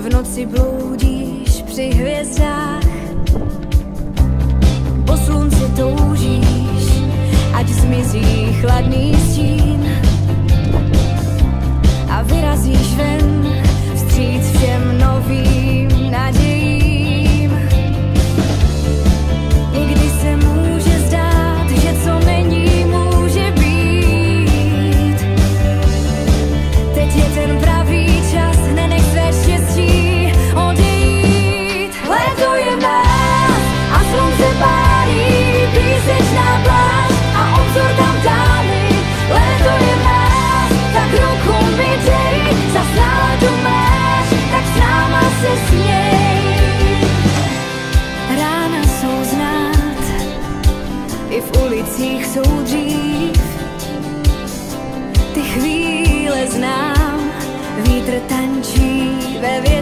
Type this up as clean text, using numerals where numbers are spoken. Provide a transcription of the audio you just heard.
v noci bloudíš při hvězdách, po slunci toužíš, ať zmizí chladný stín a vyrazíš ven vstříc všem novým nadějím. Někdy se může zdát, že co není, může být. Teď je ten pravý čas, nenech své štěstí odejít. Léto je v nás a slunce pálí, písečná pláž a obzor tam dáli. Léto je v nás, tak ruku mi dej, zas náladu máš, tak s náma se směj. Rána jsou znát, i v ulicích jsou dřív. Ty chvíle znám, vítr tančí ve větru.